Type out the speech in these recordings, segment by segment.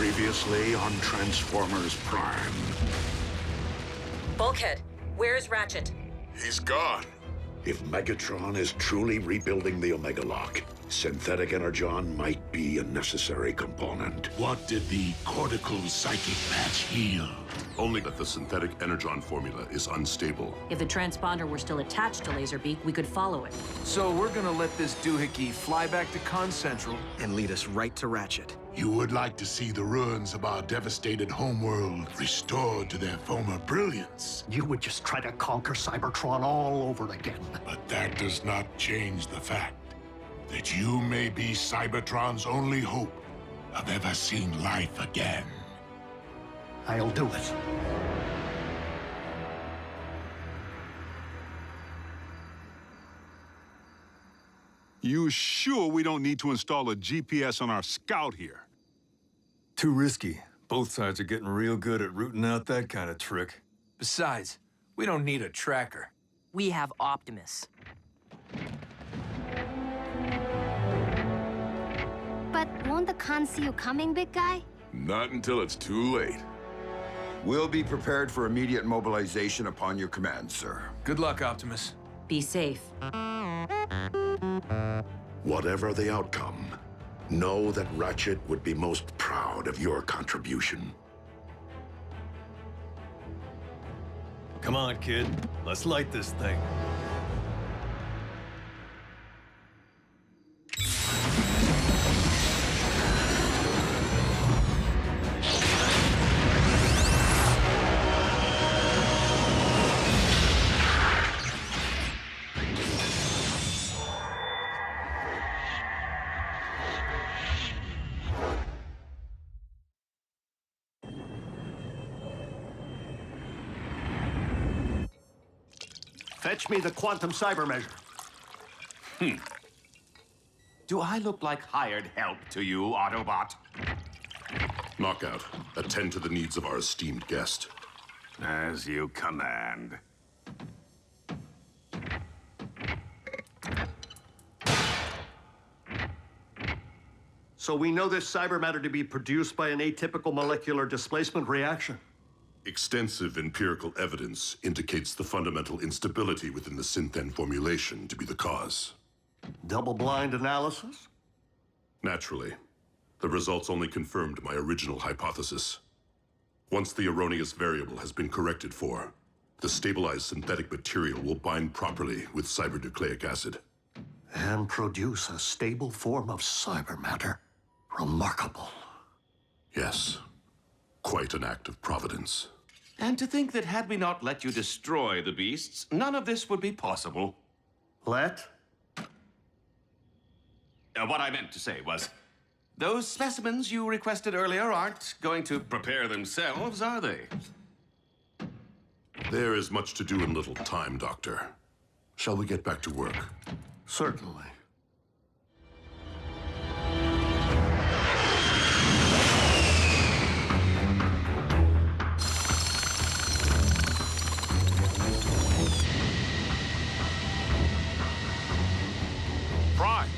Previously on Transformers Prime. Bulkhead, where's Ratchet? He's gone. If Megatron is truly rebuilding the Omega Lock, synthetic energon might be a necessary component. What did the cortical psychic patch heal? Only that the synthetic energon formula is unstable. If the transponder were still attached to Laserbeak, we could follow it. So we're gonna let this doohickey fly back to Con Central. And lead us right to Ratchet. You would like to see the ruins of our devastated homeworld restored to their former brilliance. You would just try to conquer Cybertron all over again. But that does not change the fact that you may be Cybertron's only hope of ever seeing life again. I'll do it. You sure we don't need to install a GPS on our scout here? Too risky. Both sides are getting real good at rooting out that kind of trick. Besides, we don't need a tracker. We have Optimus. But won't the con see you coming, big guy? Not until it's too late. We'll be prepared for immediate mobilization upon your command, sir. Good luck, Optimus. Be safe. Whatever the outcome, know that Ratchet would be most proud of your contribution. Come on, kid. Let's light this thing. Fetch me the quantum cyber measure. Do I look like hired help to you, Autobot? Knockout, attend to the needs of our esteemed guest. As you command. So we know this cyber matter to be produced by an atypical molecular displacement reaction. Extensive empirical evidence indicates the fundamental instability within the Synthen formulation to be the cause. Double-blind analysis? Naturally. The results only confirmed my original hypothesis. Once the erroneous variable has been corrected for, the stabilized synthetic material will bind properly with cybernucleic acid. And produce a stable form of cyber matter. Remarkable. Yes. Quite an act of providence. And to think that had we not let you destroy the beasts, none of this would be possible. Let? What I meant to say was, those specimens you requested earlier aren't going to prepare themselves, are they? There is much to do in little time, Doctor. Shall we get back to work? Certainly. Prime,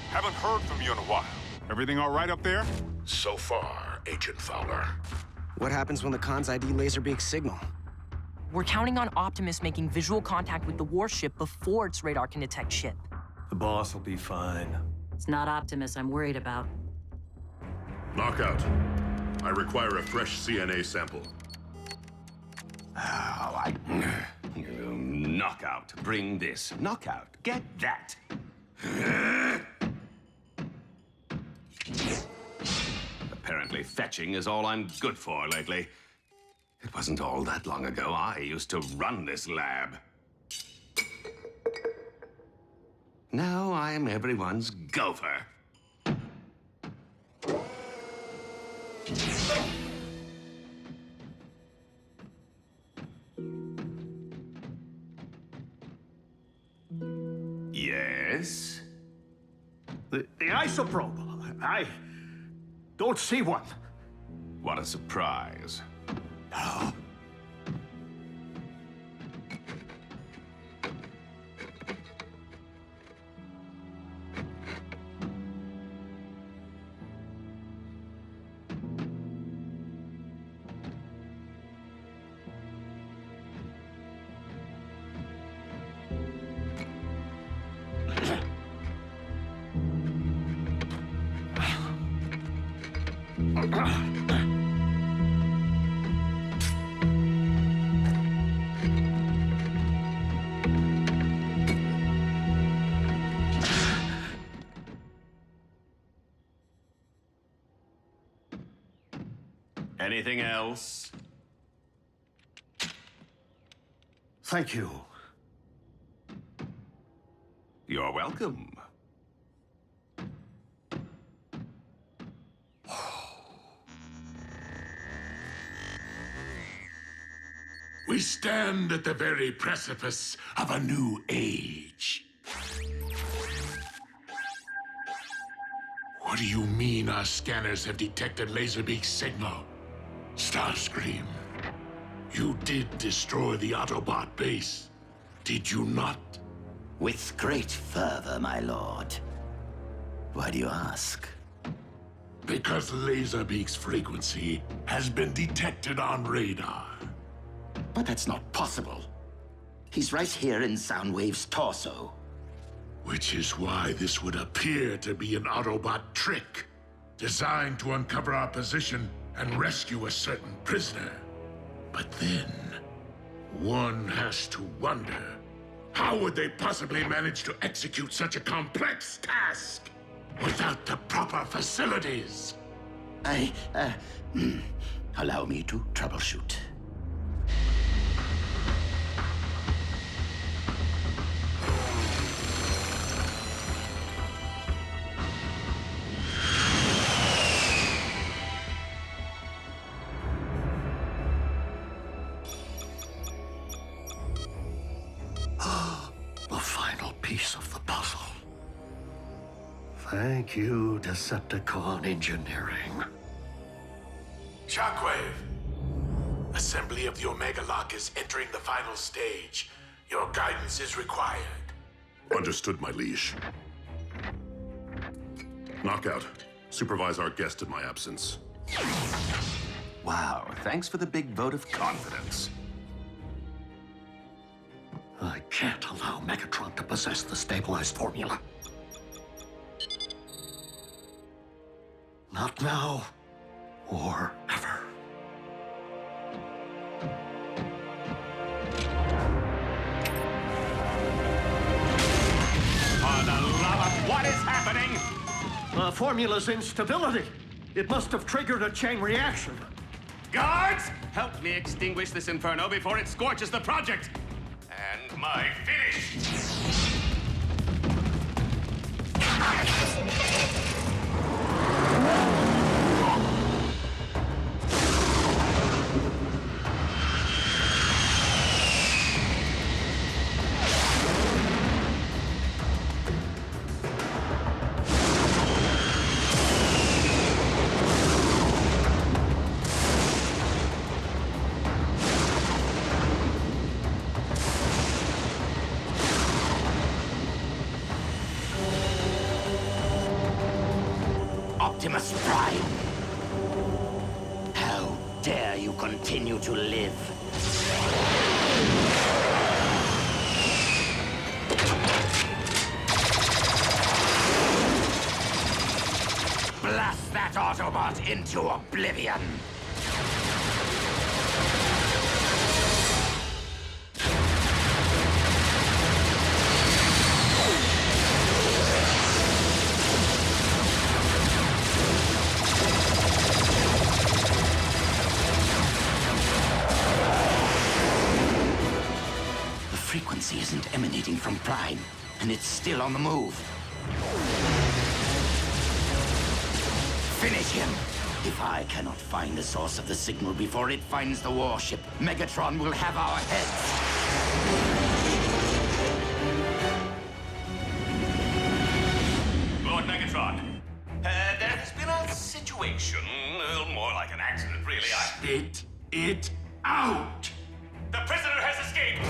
haven't heard from you in a while. Everything all right up there? So far, Agent Fowler. What happens when the con's ID Laserbeak signal? We're counting on Optimus making visual contact with the warship before its radar can detect ship. The boss will be fine. It's not Optimus I'm worried about. Knockout, I require a fresh CNA sample. Knockout, bring this. Knockout, get that. Apparently fetching is all I'm good for lately. It wasn't all that long ago I used to run this lab. Now I'm everyone's gopher. Yes? The isoprobe. I don't see one. What a surprise. Anything else? Thank you. You're welcome. We stand at the very precipice of a new age. What do you mean our scanners have detected Laserbeak's signal? Starscream, you did destroy the Autobot base, did you not? With great fervor, my lord. Why do you ask? Because Laserbeak's frequency has been detected on radar. But that's not possible. He's right here in Soundwave's torso. Which is why this would appear to be an Autobot trick, designed to uncover our position and rescue a certain prisoner. But then, one has to wonder, how would they possibly manage to execute such a complex task without the proper facilities? Allow me to troubleshoot. The final piece of the puzzle. Thank you, Decepticon Engineering. Shockwave! Assembly of the Omega Lock is entering the final stage. Your guidance is required. Understood, my liege. Knockout, supervise our guest in my absence. Wow, thanks for the big vote of confidence. I can't allow Megatron to possess the stabilized formula. Not now, or ever. For the love of what is happening? The formula's instability. It must have triggered a chain reaction. Guards, help me extinguish this inferno before it scorches the project. And my finish. Optimus Prime! How dare you continue to live? Blast that Autobot into oblivion! Frequency isn't emanating from Prime, and it's still on the move. Finish him! If I cannot find the source of the signal before it finds the warship, Megatron will have our heads. Lord Megatron, there has been a situation, more like an accident, really. Spit it out! The prisoner has escaped!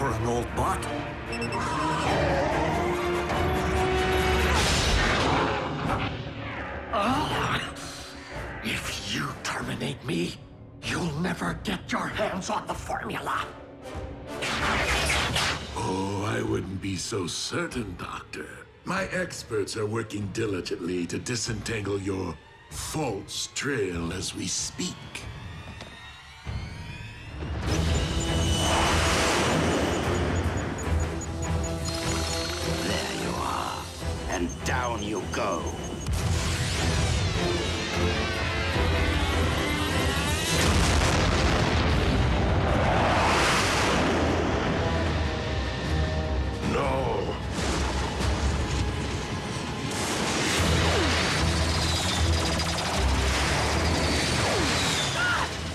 for an old bot. If you terminate me, you'll never get your hands on the formula. Oh, I wouldn't be so certain, Doctor. My experts are working diligently to disentangle your false trail as we speak. There you are. And down you go. No.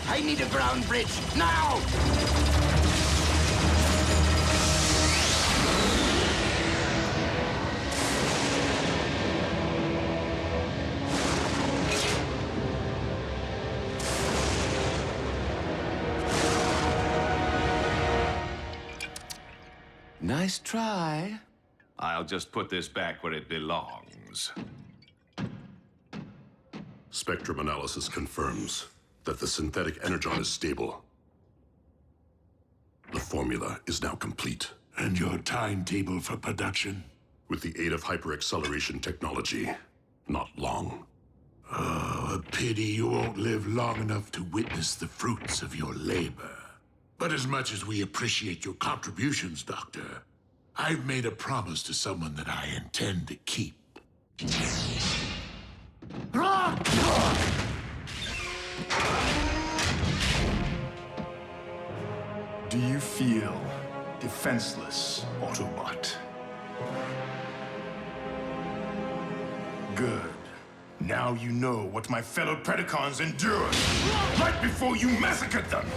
I need a ground bridge, now! Nice try. I'll just put this back where it belongs. Spectrum analysis confirms that the synthetic energon is stable. The formula is now complete. And your timetable for production? With the aid of hyper-acceleration technology, not long. Oh, a pity you won't live long enough to witness the fruits of your labor. But as much as we appreciate your contributions, Doctor, I've made a promise to someone that I intend to keep. Do you feel defenseless, Autobot? Good. Now you know what my fellow Predacons endured right before you massacred them!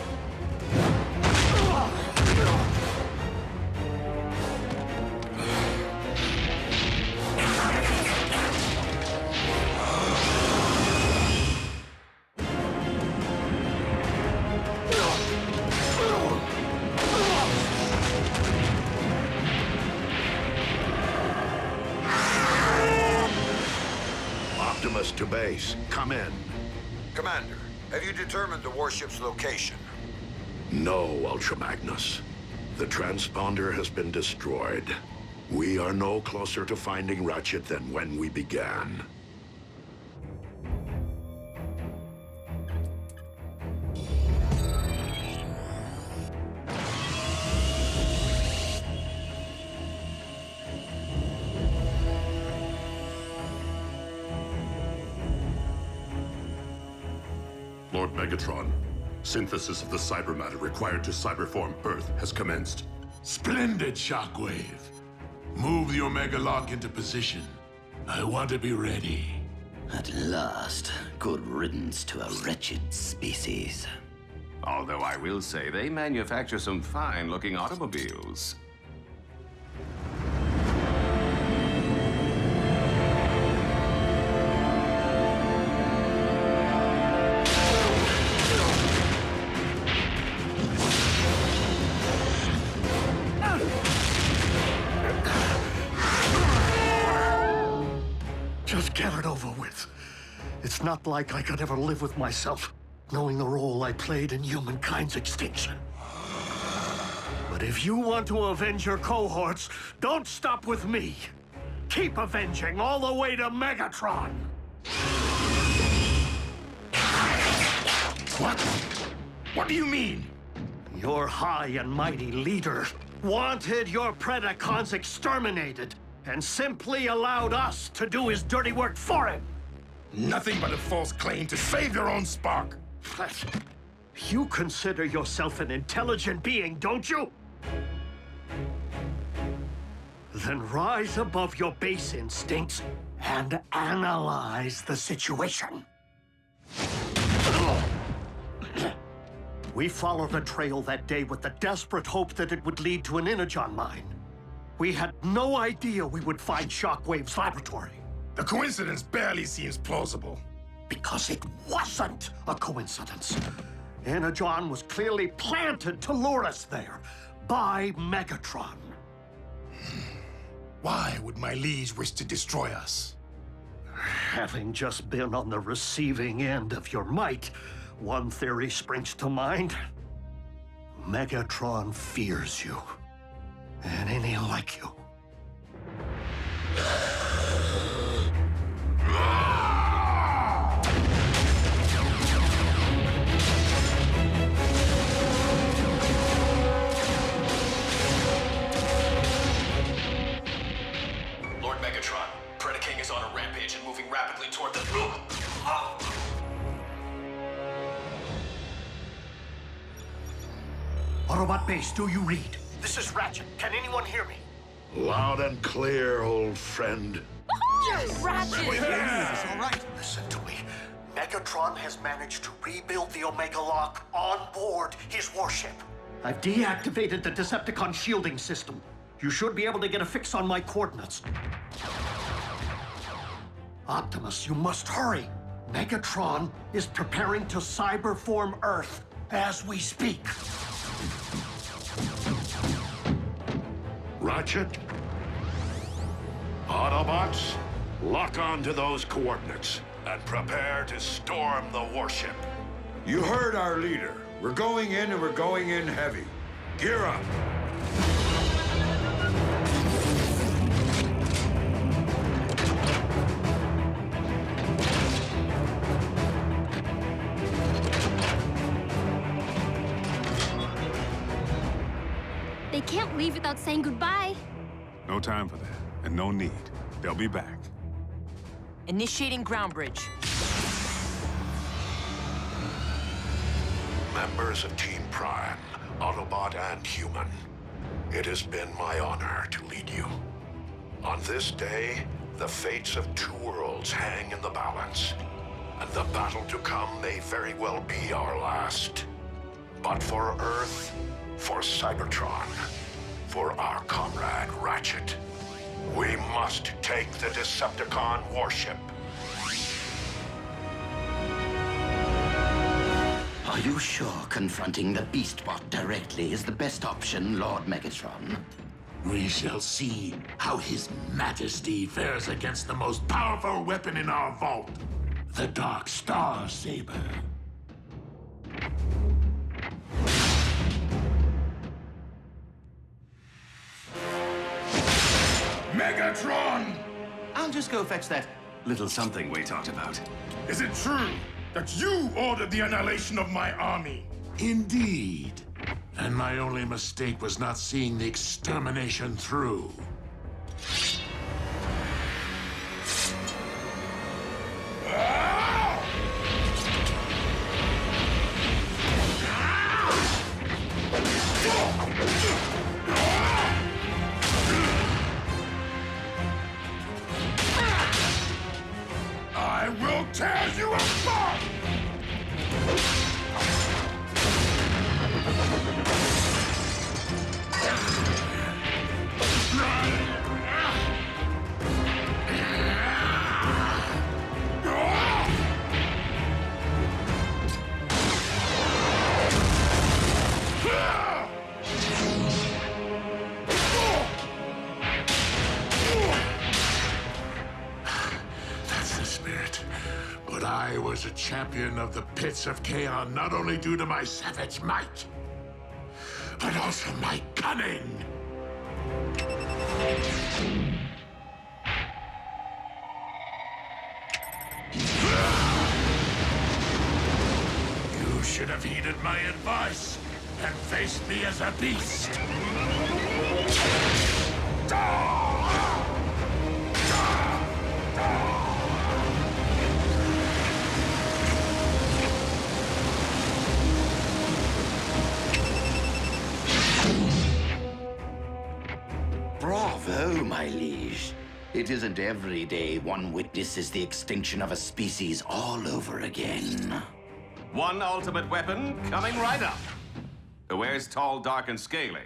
Optimus to base. Come in. Commander, have you determined the warship's location? No, Ultra Magnus. The transponder has been destroyed. We are no closer to finding Ratchet than when we began. Lord Megatron, synthesis of the cyber matter required to cyberform Earth has commenced. Splendid, Shockwave. Move the Omega Lock into position. I want to be ready. At last, good riddance to a wretched species. Although I will say they manufacture some fine-looking automobiles. Just get it over with. It's not like I could ever live with myself, knowing the role I played in humankind's extinction. But if you want to avenge your cohorts, don't stop with me. Keep avenging all the way to Megatron. What? What do you mean? Your high and mighty leader wanted your Predacons exterminated and simply allowed us to do his dirty work for him. Nothing but a false claim to save your own spark. You consider yourself an intelligent being, don't you? Then rise above your base instincts and analyze the situation. We followed a trail that day with the desperate hope that it would lead to an Energon mine. We had no idea we would find Shockwave's laboratory. The coincidence barely seems plausible. Because it wasn't a coincidence. Energon was clearly planted to lure us there. by Megatron. Why would my liege wish to destroy us? Having just been on the receiving end of your might, one theory springs to mind. Megatron fears you, and any like you. Lord Megatron, Predaking is on a rampage and moving rapidly toward the... Autobot base, do you read? This is Ratchet. Can anyone hear me? Loud and clear, old friend. Yes, Ratchet! All right. Listen to me. Megatron has managed to rebuild the Omega Lock on board his warship. I've deactivated the Decepticon shielding system. You should be able to get a fix on my coordinates. Optimus, you must hurry. Megatron is preparing to cyberform Earth as we speak. Ratchet? Autobots, lock on to those coordinates and prepare to storm the warship. You heard our leader. We're going in and we're going in heavy. Gear up. They can't leave without saying goodbye. No time for that, and no need. They'll be back. Initiating ground bridge. Members of Team Prime, Autobot and Human, it has been my honor to lead you. On this day, the fates of two worlds hang in the balance, and the battle to come may very well be our last. But for Earth, for Cybertron, for our comrade Ratchet, we must take the Decepticon warship. Are you sure confronting the Beastbot directly is the best option, Lord Megatron? We shall see how His Majesty fares against the most powerful weapon in our vault, the Dark Star Saber. Megatron! I'll just go fetch that little something we talked about. Is it true that you ordered the annihilation of my army? Indeed. And my only mistake was not seeing the extermination through. I will tear you apart! That's the spirit. But I was a champion of the pits of Chaos not only due to my savage might, but also my cunning. You should have heeded my advice and faced me as a beast. Bravo, my liege. It isn't every day one witnesses the extinction of a species all over again. One ultimate weapon coming right up. Where's tall, dark, and scaly?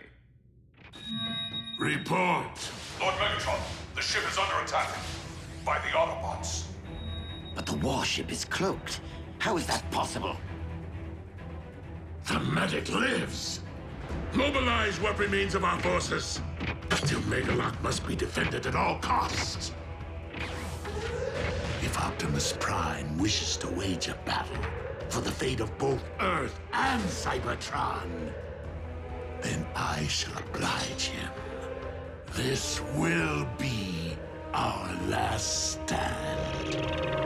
Report. Lord Megatron, the ship is under attack by the Autobots. But the warship is cloaked. How is that possible? The medic lives. Mobilize what remains of our forces. Still, Megalock must be defended at all costs. If Optimus Prime wishes to wage a battle for the fate of both Earth and Cybertron, then I shall oblige him. This will be our last stand.